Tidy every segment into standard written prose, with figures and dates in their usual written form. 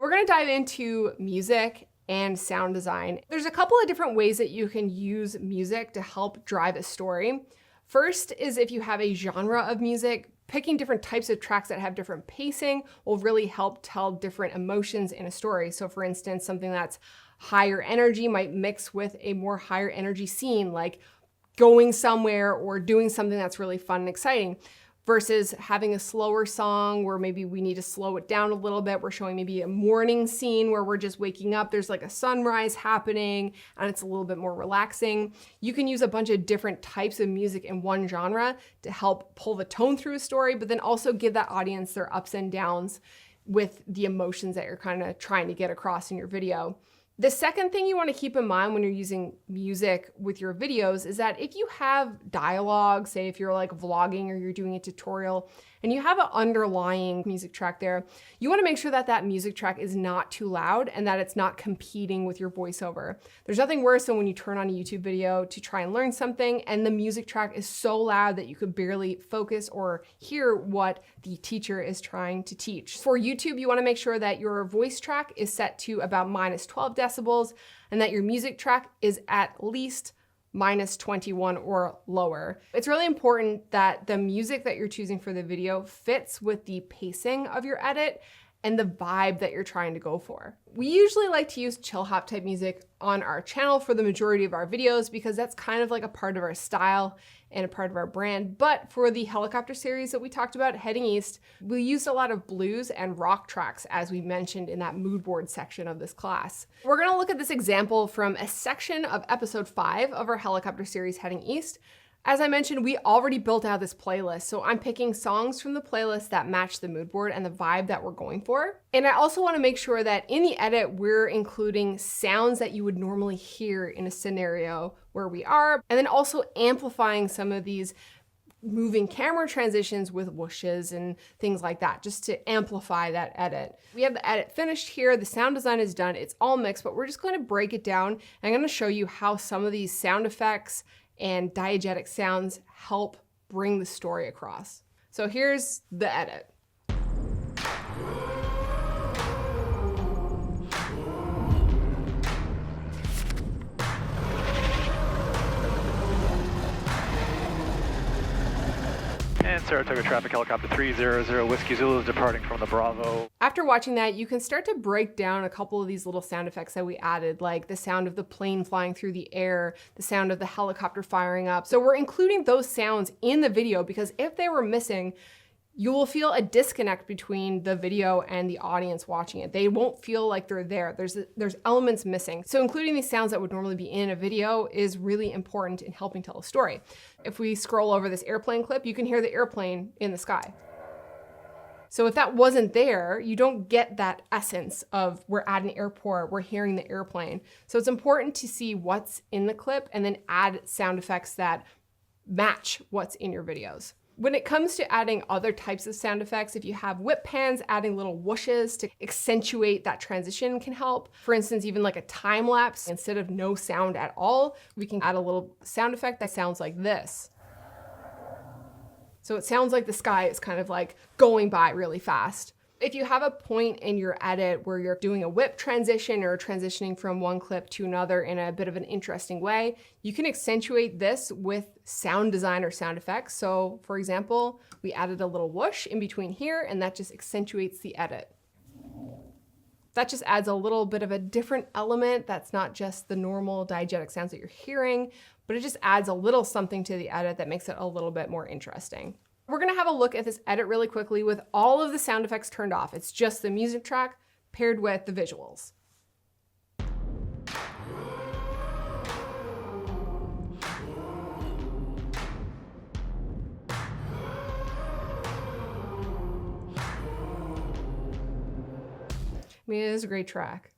We're gonna dive into music and sound design. There's a couple of different ways that you can use music to help drive a story. First is if you have a genre of music, picking different types of tracks that have different pacing will really help tell different emotions in a story. So for instance, something that's higher energy might mix with a more higher energy scene, like going somewhere or doing something that's really fun and exciting, versus having a slower song where maybe we need to slow it down a little bit. We're showing maybe a morning scene where we're just waking up, there's like a sunrise happening and it's a little bit more relaxing. You can use a bunch of different types of music in one genre to help pull the tone through a story, but then also give that audience their ups and downs with the emotions that you're kind of trying to get across in your video. The second thing you want to keep in mind when you're using music with your videos is that if you have dialogue, say if you're like vlogging or you're doing a tutorial and you have an underlying music track there, you want to make sure that that music track is not too loud and that it's not competing with your voiceover. There's nothing worse than when you turn on a YouTube video to try and learn something and the music track is so loud that you could barely focus or hear what the teacher is trying to teach. For YouTube, you want to make sure that your voice track is set to about -12 decibels and that your music track is at least -21 or lower. It's really important that the music that you're choosing for the video fits with the pacing of your edit and the vibe that you're trying to go for. We usually like to use chill hop type music on our channel for the majority of our videos because that's kind of like a part of our style and a part of our brand. But for the helicopter series that we talked about, Heading East, we used a lot of blues and rock tracks as we mentioned in that mood board section of this class. We're gonna look at this example from a section of episode 5 of our helicopter series, Heading East. As I mentioned, we already built out this playlist, so I'm picking songs from the playlist that match the mood board and the vibe that we're going for. And I also want to make sure that in the edit, we're including sounds that you would normally hear in a scenario where we are, and then also amplifying some of these moving camera transitions with whooshes and things like that, just to amplify that edit. We have the edit finished here, the sound design is done, it's all mixed, but we're just going to break it down. I'm going to show you how some of these sound effects and diegetic sounds help bring the story across. So here's the edit. And Saratoga traffic helicopter 300 Whiskey Zulu is departing from the Bravo. After watching that, you can start to break down a couple of these little sound effects that we added, like the sound of the plane flying through the air, the sound of the helicopter firing up. So we're including those sounds in the video because if they were missing, you will feel a disconnect between the video and the audience watching it. They won't feel like they're there. There's elements missing. So including these sounds that would normally be in a video is really important in helping tell a story. If we scroll over this airplane clip, you can hear the airplane in the sky. So if that wasn't there, you don't get that essence of we're at an airport, we're hearing the airplane. So it's important to see what's in the clip and then add sound effects that match what's in your videos. When it comes to adding other types of sound effects, if you have whip pans, adding little whooshes to accentuate that transition can help. For instance, even like a time lapse, instead of no sound at all, we can add a little sound effect that sounds like this. So it sounds like the sky is kind of like going by really fast. If you have a point in your edit where you're doing a whip transition or transitioning from one clip to another in a bit of an interesting way, you can accentuate this with sound design or sound effects. So for example, we added a little whoosh in between here and that just accentuates the edit. That just adds a little bit of a different element that's not just the normal diegetic sounds that you're hearing, but it just adds a little something to the edit that makes it a little bit more interesting. We're gonna have a look at this edit really quickly with all of the sound effects turned off. It's just the music track paired with the visuals. I mean, it is a great track,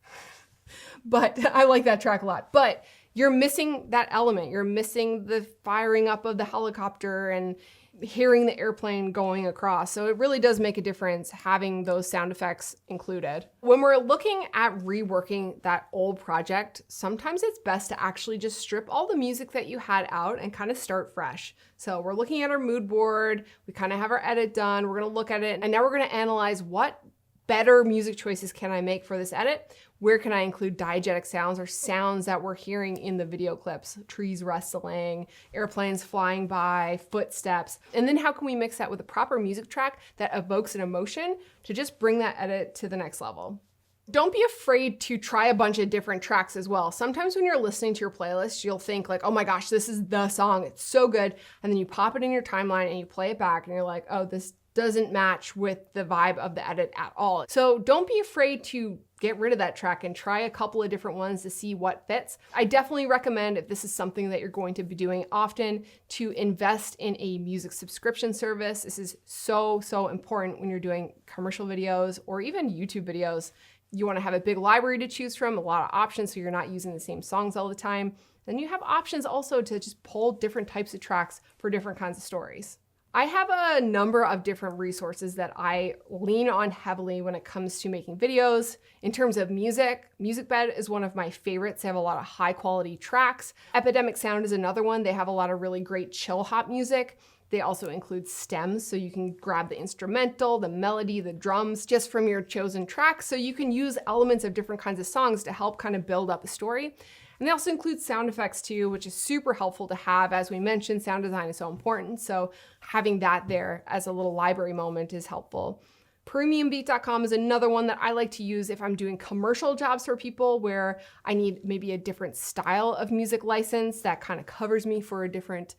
but I like that track a lot. But you're missing that element. You're missing the firing up of the helicopter and hearing the airplane going across. So it really does make a difference having those sound effects included. When we're looking at reworking that old project, sometimes it's best to actually just strip all the music that you had out and kind of start fresh. So we're looking at our mood board, we kind of have our edit done, we're gonna look at it, and now we're gonna analyze what better music choices can I make for this edit? Where can I include diegetic sounds or sounds that we're hearing in the video clips? Trees rustling, airplanes flying by, footsteps. And then how can we mix that with a proper music track that evokes an emotion to just bring that edit to the next level? Don't be afraid to try a bunch of different tracks as well. Sometimes when you're listening to your playlist, you'll think like, oh my gosh, this is the song, it's so good. And then you pop it in your timeline and you play it back and you're like, oh, this doesn't match with the vibe of the edit at all. So don't be afraid to get rid of that track and try a couple of different ones to see what fits. I definitely recommend, if this is something that you're going to be doing often, to invest in a music subscription service. This is so important when you're doing commercial videos or even YouTube videos. You want to have a big library to choose from, a lot of options so you're not using the same songs all the time. Then you have options also to just pull different types of tracks for different kinds of stories. I have a number of different resources that I lean on heavily when it comes to making videos. In terms of music, MusicBed is one of my favorites. They have a lot of high quality tracks. Epidemic Sound is another one. They have a lot of really great chill hop music. They also include stems, so you can grab the instrumental, the melody, the drums just from your chosen track. So you can use elements of different kinds of songs to help kind of build up a story. And they also include sound effects too, which is super helpful to have. As we mentioned, sound design is so important. So having that there as a little library moment is helpful. PremiumBeat.com is another one that I like to use if I'm doing commercial jobs for people where I need maybe a different style of music license that kind of covers me for a different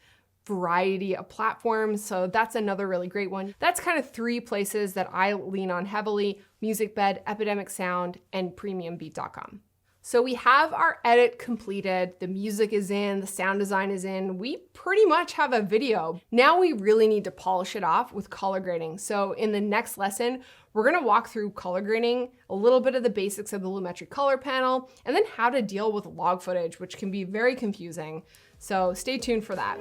variety of platforms. So that's another really great one. That's kind of 3 places that I lean on heavily: MusicBed, Epidemic Sound, and PremiumBeat.com. So we have our edit completed, the music is in, the sound design is in, we pretty much have a video. Now we really need to polish it off with color grading. So in the next lesson, we're gonna walk through color grading, a little bit of the basics of the Lumetri color panel, and then how to deal with log footage, which can be very confusing. So stay tuned for that.